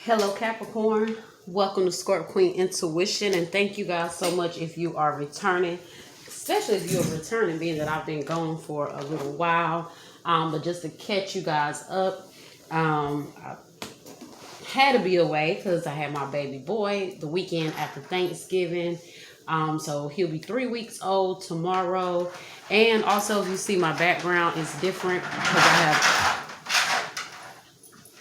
Hello, Capricorn. Welcome to Scorp Queen Intuition, and thank you guys so much if you are returning, especially if you're returning, being that I've been gone for a little while. But just to catch you guys up, I had to be away because I had my baby boy the weekend after Thanksgiving. So he'll be 3 weeks old tomorrow. And also, if you see my background is different because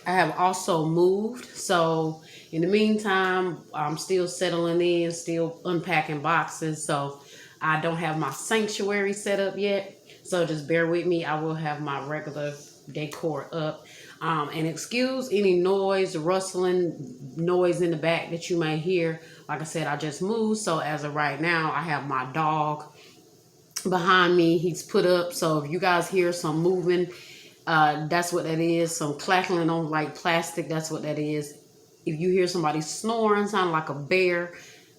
I have also moved. So in the meantime, I'm still settling in, still unpacking boxes. So I don't have my sanctuary set up yet. So just bear with me. I will have my regular decor up. And excuse any noise, rustling noise in the back that you may hear. Like I said, I just moved. So as of right now, I have my dog behind me. He's put up. So if you guys hear some moving, that's what that is. Some clackling on like plastic, that's what that is. If you hear somebody snoring, sound like a bear,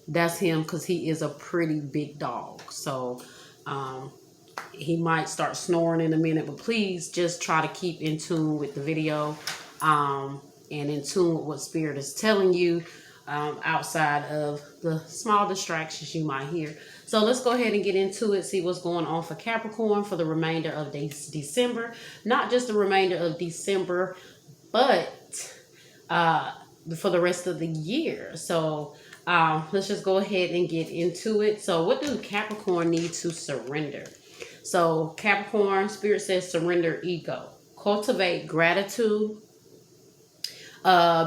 that's him because he is a pretty big dog. So he might start snoring in a minute, but please just try to keep in tune with the video and in tune with what Spirit is telling you outside of the small distractions you might hear. So let's go ahead and get into it, see what's going on for Capricorn for the remainder of December. Not just the remainder of December, but for the rest of the year. So let's just go ahead and get into it. So what do Capricorn need to surrender? So Capricorn, Spirit says surrender ego. Cultivate gratitude.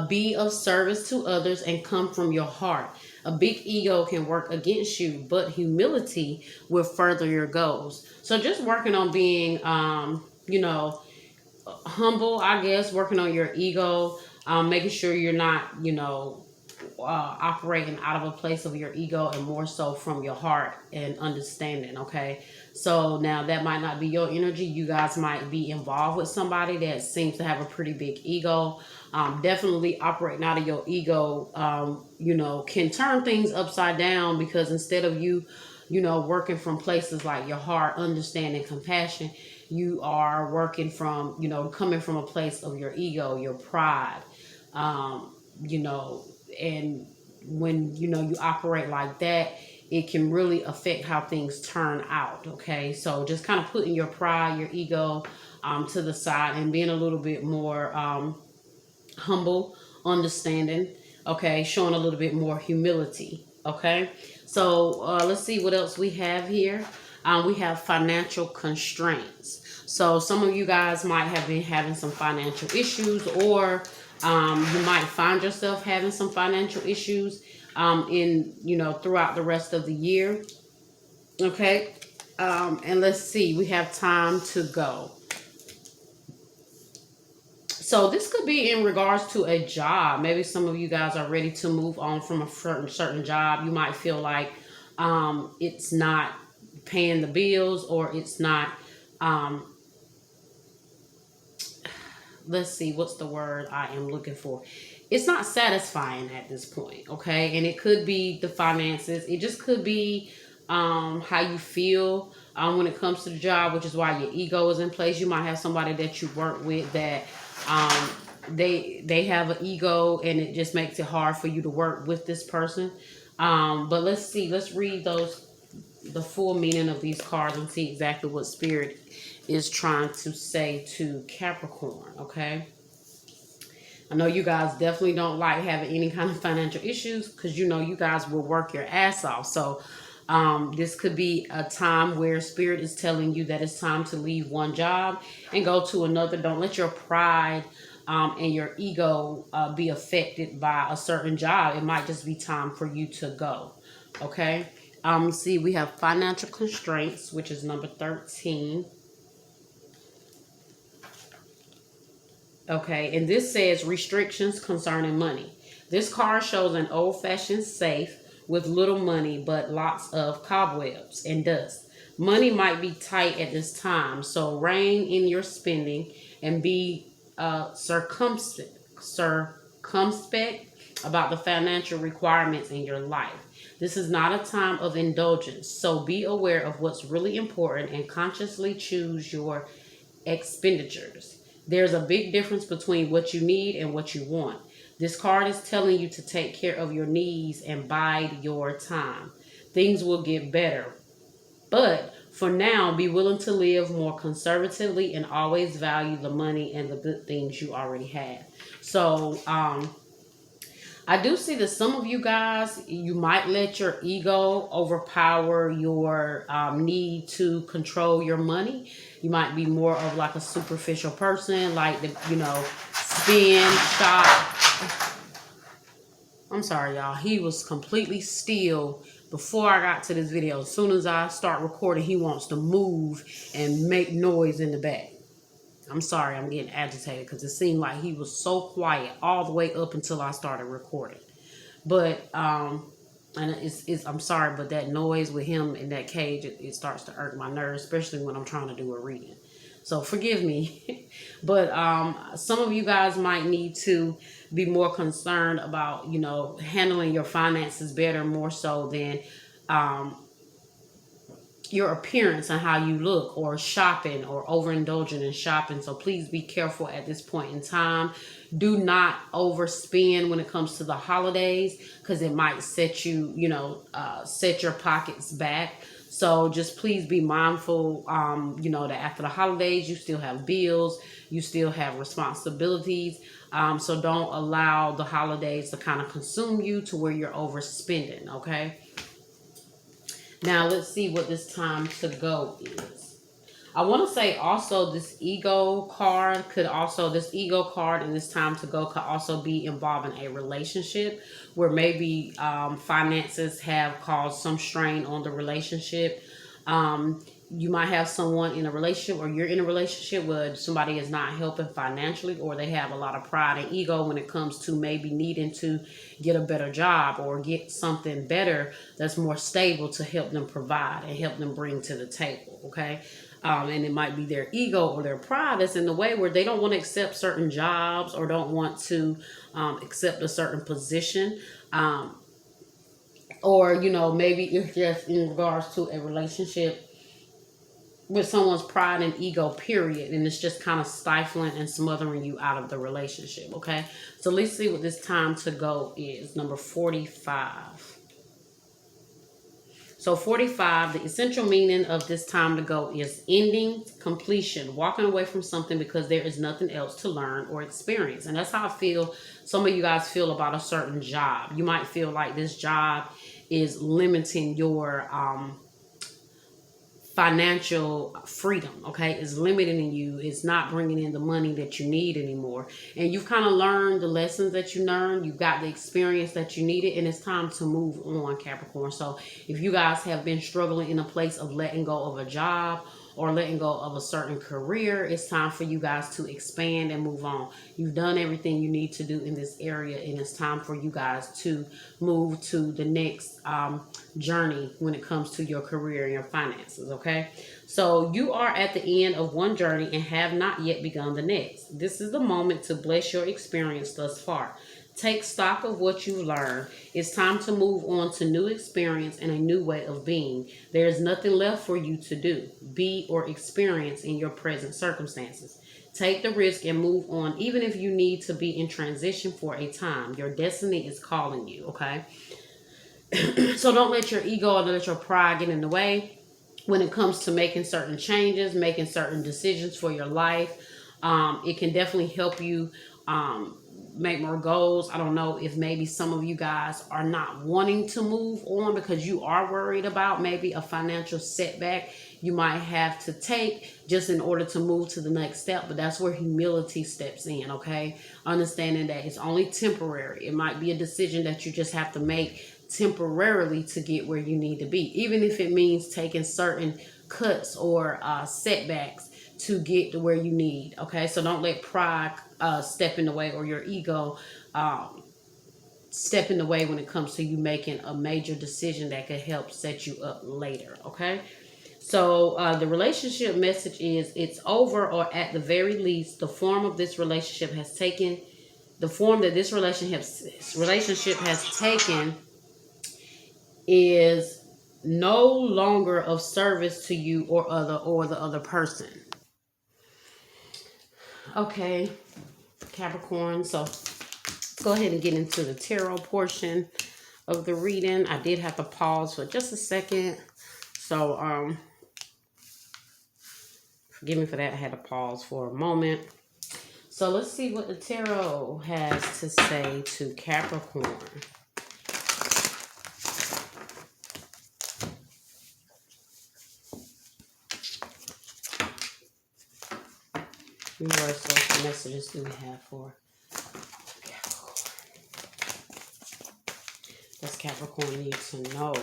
Be of service to others and come from your heart. A big ego can work against you, but humility will further your goals. So just working on being, humble, I guess, working on your ego, making sure you're not, operating out of a place of your ego and more so from your heart and understanding. Okay, so now that might not be your energy. You guys might be involved with somebody that seems to have a pretty big ego. Definitely operating out of your ego can turn things upside down, because instead of you working from places like your heart, understanding, compassion, you are working from coming from a place of your ego, your pride. And when you operate like that, it can really affect how things turn out. Okay, so just kind of putting your pride, your ego to the side and being a little bit more humble, understanding. Okay, showing a little bit more humility. Okay, so let's see what else we have here. We have financial constraints. So some of you guys might have been having some financial issues, or you might find yourself having some financial issues throughout the rest of the year. Okay, and let's see, we have time to go. So this could be in regards to a job. Maybe some of you guys are ready to move on from a certain job. You might feel like it's not paying the bills, or it's not let's see, what's the word I am looking for? It's not satisfying at this point. Okay, and it could be the finances. It just could be how you feel when it comes to the job, which is why your ego is in place. You might have somebody that you work with that they have an ego, and it just makes it hard for you to work with this person. But let's see, let's read the full meaning of these cards and see exactly what Spirit is trying to say to Capricorn. Okay, I know you guys definitely don't like having any kind of financial issues, because you guys will work your ass off. So this could be a time where Spirit is telling you that it's time to leave one job and go to another. Don't let your pride and your ego be affected by a certain job. It might just be time for you to go. Okay. See, we have financial constraints, which is number 13. Okay, and this says restrictions concerning money. This card shows an old-fashioned safe with little money, but lots of cobwebs and dust. Money might be tight at this time, so rein in your spending and be circumspect about the financial requirements in your life. This is not a time of indulgence, so be aware of what's really important and consciously choose your expenditures. There's a big difference between what you need and what you want. This card is telling you to take care of your needs and bide your time. Things will get better. But for now, be willing to live more conservatively and always value the money and the good things you already have. So, I do see that some of you guys, you might let your ego overpower your need to control your money. You might be more of like a superficial person, like, spend, shop. I'm sorry, y'all. He was completely still before I got to this video. As soon as I start recording, he wants to move and make noise in the back. I'm sorry, I'm getting agitated because it seemed like he was so quiet all the way up until I started recording. But and I'm sorry, but that noise with him in that cage, it starts to irk my nerves, especially when I'm trying to do a reading. So forgive me. But some of you guys might need to be more concerned about, handling your finances better, more so than your appearance and how you look, or shopping, or overindulging in shopping. So please be careful at this point in time. Do not overspend when it comes to the holidays, because it might set you, set your pockets back. So just please be mindful, that after the holidays, you still have bills, you still have responsibilities. So don't allow the holidays to kind of consume you to where you're overspending, okay? Now, let's see what this time to go is. I want to say also this ego card and this time to go could also be involving a relationship where maybe finances have caused some strain on the relationship. You might have someone in a relationship, or you're in a relationship where somebody is not helping financially, or they have a lot of pride and ego when it comes to maybe needing to get a better job or get something better that's more stable to help them provide and help them bring to the table, okay? And it might be their ego or their pride that's in the way, where they don't want to accept certain jobs, or don't want to accept a certain position. Or, maybe it's just in regards to a relationship with someone's pride and ego, period, and it's just kind of stifling and smothering you out of the relationship, okay? So let's see what this time to go is. Number 45. So 45, the essential meaning of this time to go is ending, completion, walking away from something because there is nothing else to learn or experience. And that's how I feel some of you guys feel about a certain job. You might feel like this job is limiting your financial freedom, okay? It's limiting you. It's not bringing in the money that you need anymore. And you've kind of learned the lessons that you learned. You've got the experience that you needed, and it's time to move on, Capricorn. So if you guys have been struggling in a place of letting go of a job or letting go of a certain career, it's time for you guys to expand and move on. You've done everything you need to do in this area, and it's time for you guys to move to the next journey when it comes to your career and your finances, okay? So you are at the end of one journey and have not yet begun the next. This is the moment to bless your experience thus far. Take stock of what you've learned. It's time to move on to new experience and a new way of being. There is nothing left for you to do, be, or experience in your present circumstances. Take the risk and move on, even if you need to be in transition for a time. Your destiny is calling you, okay? So don't let your ego or let your pride get in the way when it comes to making certain changes, making certain decisions for your life. It can definitely help you make more goals. I don't know if maybe some of you guys are not wanting to move on because you are worried about maybe a financial setback you might have to take just in order to move to the next step. But that's where humility steps in, okay? Understanding that it's only temporary. It might be a decision that you just have to make temporarily to get where you need to be, even if it means taking certain cuts or setbacks to get to where you need, okay? So don't let pride step in the way, or your ego step in the way when it comes to you making a major decision that could help set you up later, okay? So the relationship message is it's over, or at the very least, the form of this relationship has taken, the form that this relationship has taken is no longer of service to you or the other person. Okay, Capricorn, so go ahead and get into the tarot portion of the reading. I did have to pause for just a second. So, forgive me for that. I had to pause for a moment. So let's see what the tarot has to say to Capricorn. What messages do we have for Capricorn? Does Capricorn need to know?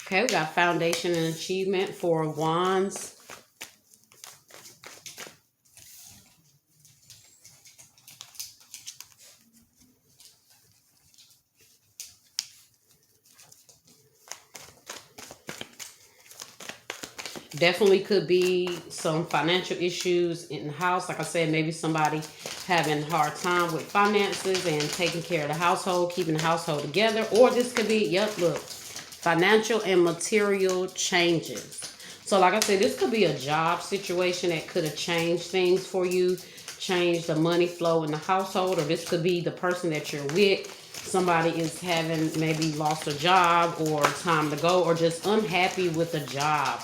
Okay, we got foundation and achievement, 4 of Wands. Definitely could be some financial issues in the house. Like I said, maybe somebody having a hard time with finances and taking care of the household, keeping the household together. Or this could be, yep, look, financial and material changes. So like I said, this could be a job situation that could have changed things for you, changed the money flow in the household, or this could be the person that you're with. Somebody is having maybe lost a job or time to go, or just unhappy with a job.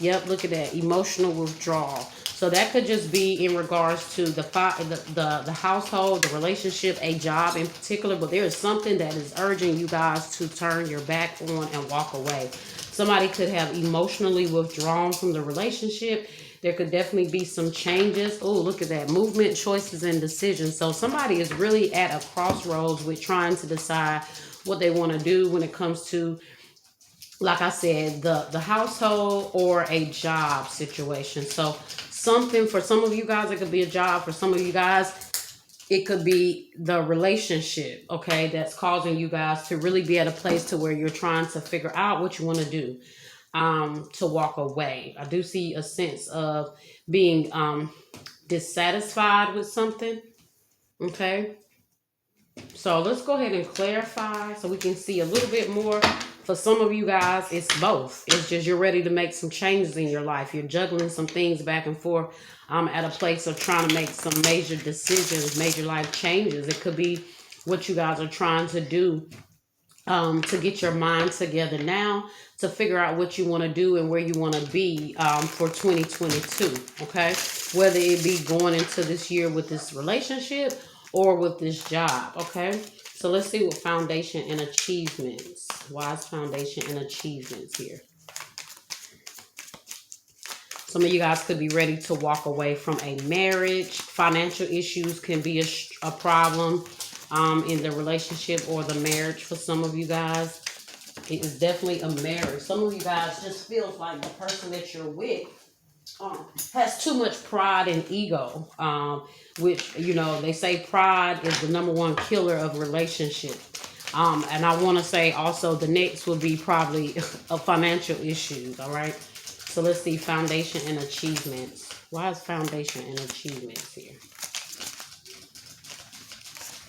Yep, look at that, emotional withdrawal. So that could just be in regards to the household, the relationship, a job in particular. But there is something that is urging you guys to turn your back on and walk away. Somebody could have emotionally withdrawn from the relationship. There could definitely be some changes. Oh, look at that, movement, choices, and decisions. So somebody is really at a crossroads with trying to decide what they want to do when it comes to, like I said, the household or a job situation. So something for some of you guys, it could be a job. For some of you guys, it could be the relationship, okay, that's causing you guys to really be at a place to where you're trying to figure out what you want to do, to walk away. I do see a sense of being dissatisfied with something, okay? So let's go ahead and clarify so we can see a little bit more. For some of you guys, it's both. It's just you're ready to make some changes in your life. You're juggling some things back and forth at a place of trying to make some major decisions, major life changes. It could be what you guys are trying to do to get your mind together now, to figure out what you want to do and where you want to be for 2022, okay? Whether it be going into this year with this relationship or with this job, okay? So let's see what foundation and achievements. Why is foundation and achievements here? Some of you guys could be ready to walk away from a marriage. Financial issues can be a problem in the relationship or the marriage for some of you guys. It is definitely a marriage. Some of you guys just feel like the person that you're with has too much pride and ego, which, you know, they say pride is the #1 killer of relationship. And I want to say also the next would be probably a financial issues, all right? So let's see, foundation and achievements. Why is foundation and achievements here?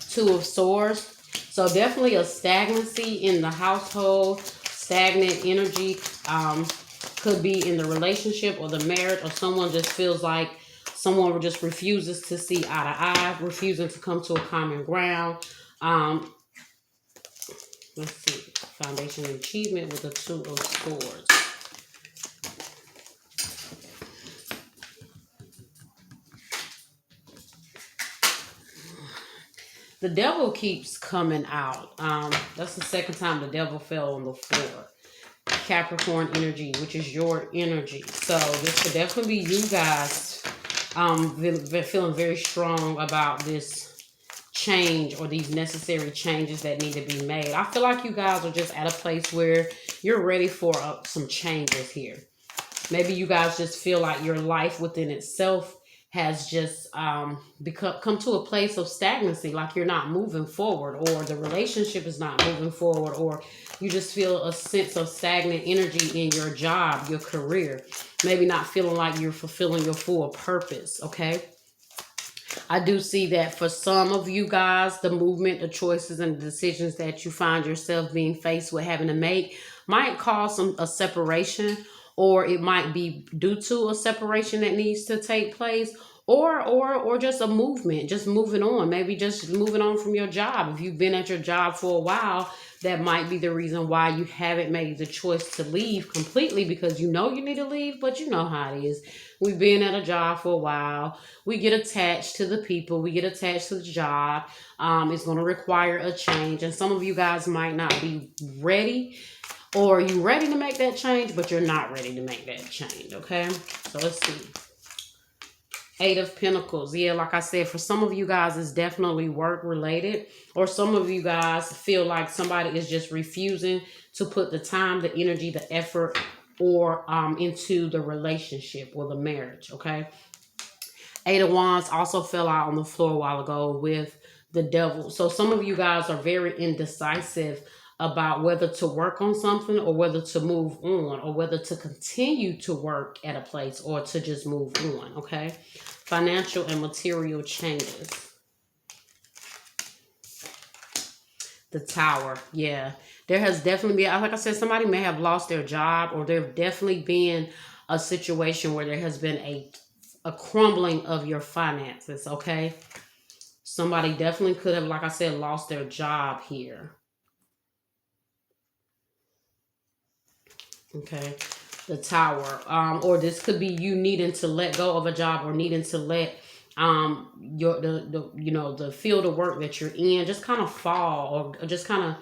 2 of Swords. So definitely a stagnancy in the household, stagnant energy. Could be in the relationship or the marriage, or someone just feels like someone just refuses to see eye to eye, refusing to come to a common ground. Let's see, foundation and achievement with the 2 of Swords. The devil keeps coming out. That's the second time the devil fell on the floor. Capricorn energy, which is your energy. So this could definitely be you guys feeling very strong about this change or these necessary changes that need to be made. I feel like you guys are just at a place where you're ready for some changes here. Maybe you guys just feel like your life within itself has just come to a place of stagnancy, like you're not moving forward, or the relationship is not moving forward, or you just feel a sense of stagnant energy in your job, your career. Maybe not feeling like you're fulfilling your full purpose, okay? I do see that for some of you guys, the movement, the choices, and the decisions that you find yourself being faced with having to make might cause a separation, or it might be due to a separation that needs to take place, or just a movement, just moving on, maybe just moving on from your job. If you've been at your job for a while, that might be the reason why you haven't made the choice to leave completely, because you know you need to leave, but you know how it is. We've been at a job for a while. We get attached to the people. We get attached to the job. It's going to require a change. And some of you guys might not be ready, or you ready to make that change, but you're not ready to make that change, okay? So let's see. 8 of Pentacles. Yeah, like I said, for some of you guys, it's definitely work related, or some of you guys feel like somebody is just refusing to put the time, the energy, the effort, or into the relationship or the marriage, okay? 8 of Wands also fell out on the floor a while ago with the Devil. So some of you guys are very indecisive about whether to work on something, or whether to move on, or whether to continue to work at a place, or to just move on, okay? Financial and material changes. The Tower. Yeah. There has definitely been, like I said, somebody may have lost their job, or there have definitely been a situation where there has been a crumbling of your finances, okay? Somebody definitely could have, like I said, lost their job here. Okay, the Tower. Or this could be you needing to let go of a job, or needing to let the field of work that you're in just kind of fall, or just kind of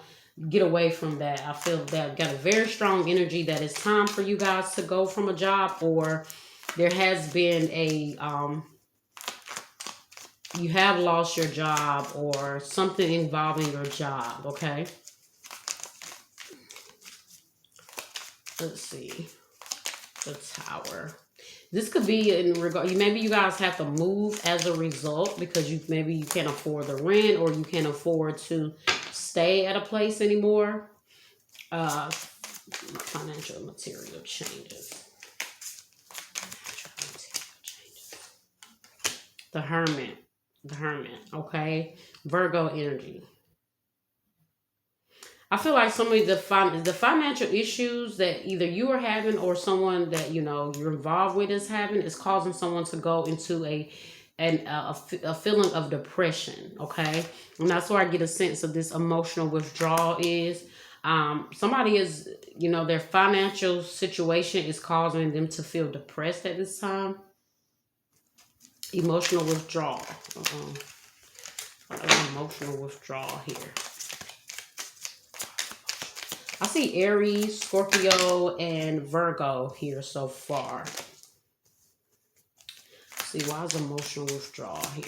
get away from that. I feel that I've got a very strong energy that it's time for you guys to go from a job, or there has been a you have lost your job, or something involving your job, okay? Let's see. The Tower. This could be in regard, maybe you guys have to move as a result, because maybe you can't afford the rent, or you can't afford to stay at a place anymore. Financial and material changes. The Hermit. The Hermit, okay? Virgo energy. I feel like some of the financial issues that either you are having, or someone that you're involved with is having, is causing someone to go into a feeling of depression, okay? And that's where I get a sense of this emotional withdrawal is. Somebody is, their financial situation is causing them to feel depressed at this time. Emotional withdrawal. Emotional withdrawal here. I see Aries, Scorpio, and Virgo here so far. Let's see, why is emotional withdrawal here?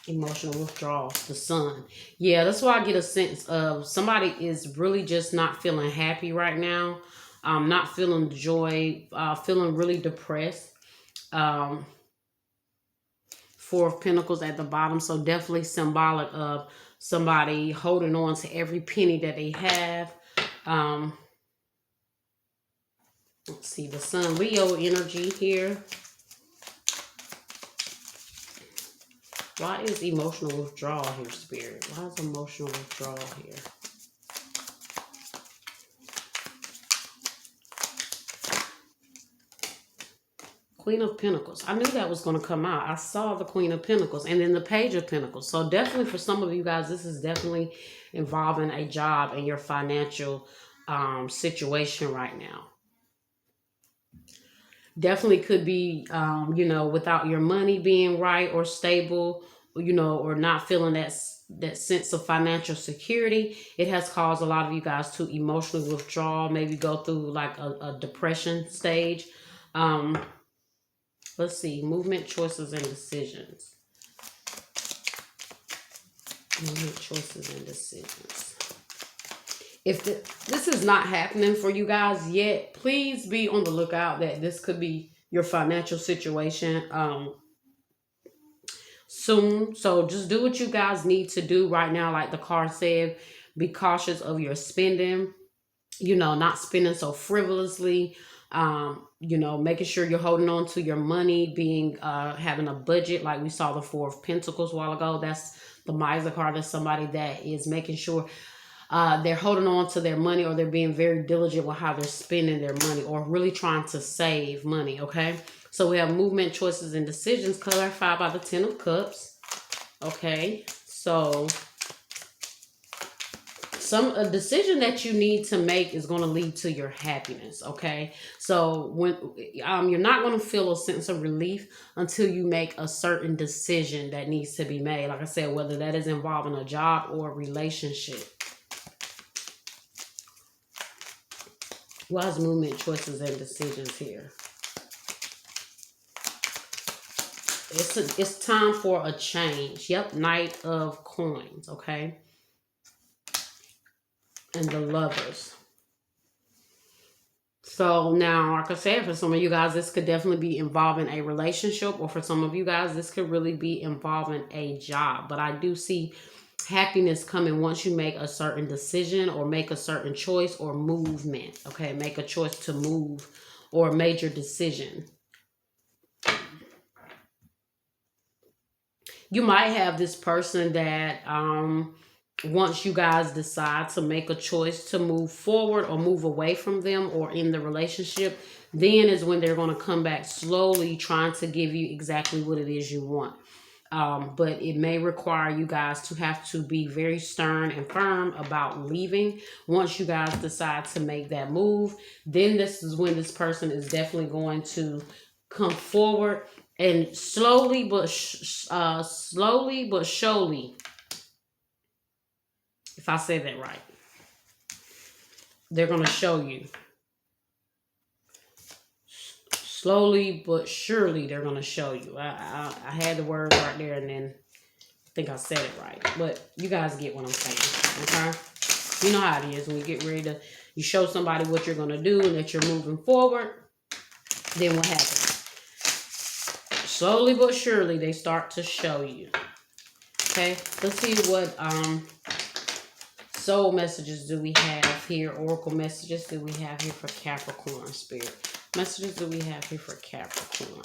Emotional withdrawal, the Sun. Yeah, that's why I get a sense of somebody is really just not feeling happy right now. Not feeling joy, feeling really depressed. 4 of Pentacles at the bottom, so definitely symbolic of somebody holding on to every penny that they have. Let's see, the Sun, Leo energy here. Why is emotional withdrawal here, Spirit? Why is emotional withdrawal here? Queen of Pentacles. I knew that was going to come out. I saw the Queen of Pentacles and then the Page of Pentacles. So definitely for some of you guys, this is definitely involving a job and your financial situation right now. Definitely could be, without your money being right or stable, or not feeling that sense of financial security. It has caused a lot of you guys to emotionally withdraw, maybe go through like a depression stage. Let's see, movement, choices, and decisions. Movement, choices, and decisions. If this is not happening for you guys yet, please be on the lookout that this could be your financial situation soon. So just do what you guys need to do right now. Like the card said, be cautious of your spending. Not spending so frivolously. You know, making sure you're holding on to your money, being having a budget, like we saw the Four of Pentacles a while ago. That's the Miser card. That's somebody that is making sure they're holding on to their money, or they're being very diligent with how they're spending their money, or really trying to save money. Okay, so we have movement, choices, and decisions clarified by the Ten of Cups. Okay, so a decision that you need to make is going to lead to your happiness. Okay, so when you're not going to feel a sense of relief until you make a certain decision that needs to be made, like I said, whether that is involving a job or a relationship. Wise movement, choices, and decisions here. It's time for a change. Yep, Knight of Coins. Okay, and the Lovers. So now, like I said, for some of you guys, this could definitely be involving a relationship, or for some of you guys, this could really be involving a job. But I do see happiness coming once you make a certain decision, or make a certain choice or movement. Okay, make a choice to move, or a major decision. You might have this person that once you guys decide to make a choice to move forward or move away from them or in the relationship, then is when they're going to come back slowly, trying to give you exactly what it is you want. But it may require you guys to have to be very stern and firm about leaving. Once you guys decide to make that move, then this is when this person is definitely going to come forward, and slowly but surely, if I say that right, they're going to show you. Slowly but surely, they're going to show you. I had the word right there, and then I think I said it right. But you guys get what I'm saying, okay? You know how it is when you get ready to, you show somebody what you're going to do and that you're moving forward, then what happens? Slowly but surely, they start to show you. Okay, let's see what soul messages do we have here. Oracle messages do we have here for Capricorn spirit. Messages do we have here for Capricorn.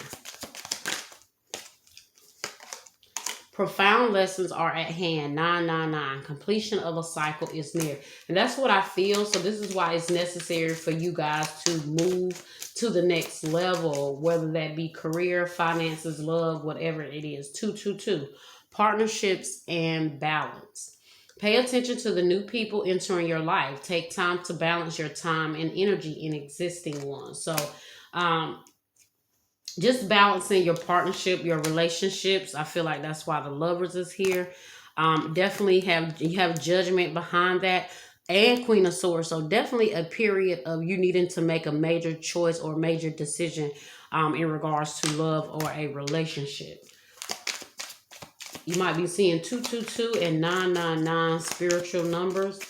Profound lessons are at hand. 999. Completion of a cycle is near. And that's what I feel. So this is why it's necessary for you guys to move to the next level, whether that be career, finances, love, whatever it is. 222. Partnerships and balance. Pay attention to the new people entering your life. Take time to balance your time and energy in existing ones. So, just balancing your partnership, your relationships. I feel like that's why the Lovers is here. Definitely you have judgment behind that, and Queen of Swords. So definitely a period of you needing to make a major choice or major decision in regards to love or a relationship. You might be seeing 222 and 999 spiritual numbers.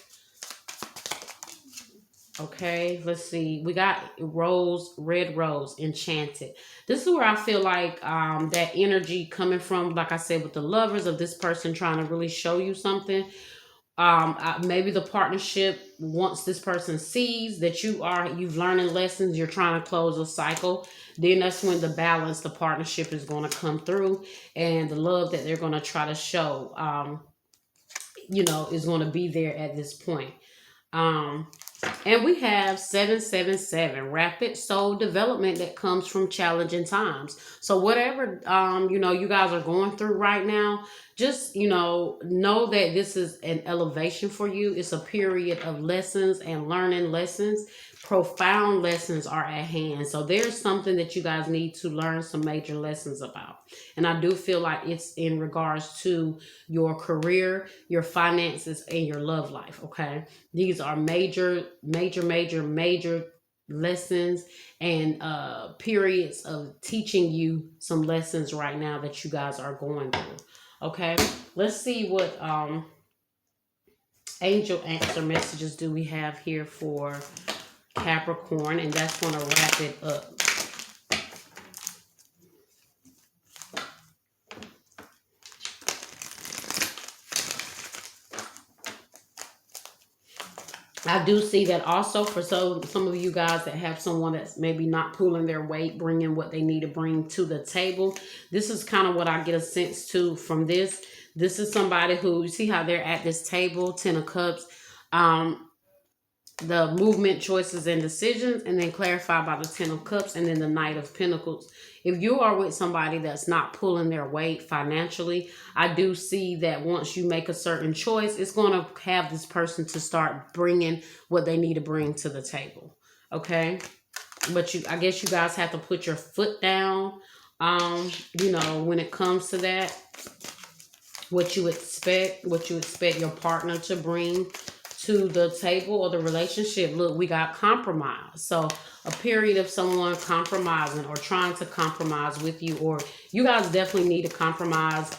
Okay, let's see. We got Rose, Red Rose, Enchanted. This is where I feel like that energy coming from, like I said, with the Lovers, of this person trying to really show you something. Maybe the partnership, once this person sees that you've learning lessons, you're trying to close a cycle, then that's when the balance, the partnership is going to come through, and the love that they're going to try to show, is going to be there at this point. And we have 777, rapid soul development that comes from challenging times. So whatever, you guys are going through right now, just, know that this is an elevation for you. It's a period of lessons and learning lessons. Profound lessons are at hand. So there's something that you guys need to learn some major lessons about. And I do feel like it's in regards to your career, your finances, and your love life. Okay. These are major lessons and periods of teaching you some lessons right now that you guys are going through. Okay. Let's see what angel answer messages do we have here for Capricorn, and that's going to wrap it up. I do see that also for some of you guys that have someone that's maybe not pulling their weight, bringing what they need to bring to the table. This is kind of what I get a sense to from this. This is somebody who, you see how they're at this table, 10 of Cups. Um, the movement, choices, and decisions, and then clarified by the 10 of Cups and then the Knight of Pentacles. If you are with somebody that's not pulling their weight financially, I do see that once you make a certain choice, it's going to have this person to start bringing what they need to bring to the table. Okay? But I guess you guys have to put your foot down, when it comes to that. What you expect your partner to bring to the table or the relationship. Look, we got compromise. So a period of someone compromising or trying to compromise with you, or you guys definitely need to compromise,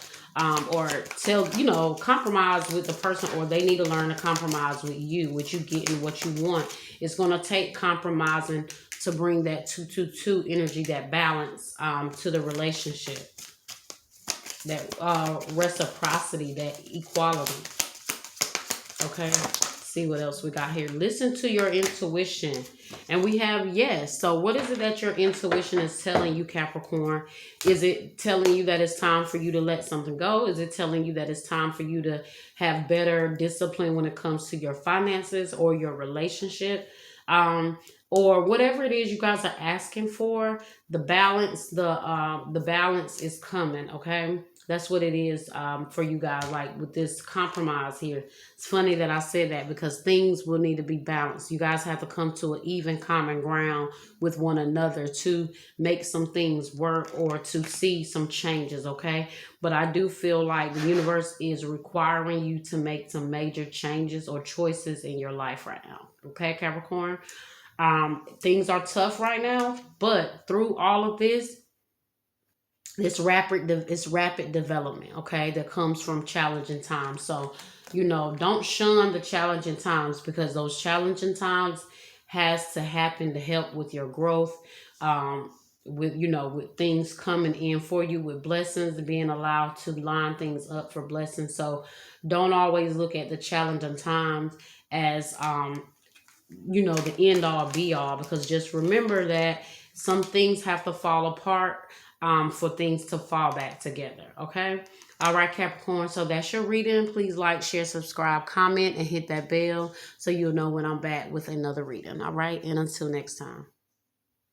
or compromise with the person, or they need to learn to compromise with you, with you getting what you want. It's going to take compromising to bring that 2-2-2 energy, that balance, to the relationship, that reciprocity, that equality. Okay, see what else we got here. Listen to your intuition. And we have yes. So what is it that your intuition is telling you, Capricorn? Is it telling you that it's time for you to let something go? Is it telling you that it's time for you to have better discipline when it comes to your finances or your relationship? Or whatever it is you guys are asking for, the balance is coming, okay? That's what it is, for you guys, like with this compromise here. It's funny that I said that because things will need to be balanced. You guys have to come to an even common ground with one another to make some things work or to see some changes, okay? But I do feel like the universe is requiring you to make some major changes or choices in your life right now, okay, Capricorn? Things are tough right now, but through all of this, it's rapid development, okay, that comes from challenging times. So, don't shun the challenging times, because those challenging times has to happen to help with your growth, with things coming in for you, with blessings, being allowed to line things up for blessings. So don't always look at the challenging times as the end all be all, because just remember that some things have to fall apart, for things to fall back together. Okay. All right, Capricorn. So that's your reading. Please like, share, subscribe, comment, and hit that bell so you'll know when I'm back with another reading. All right. And until next time.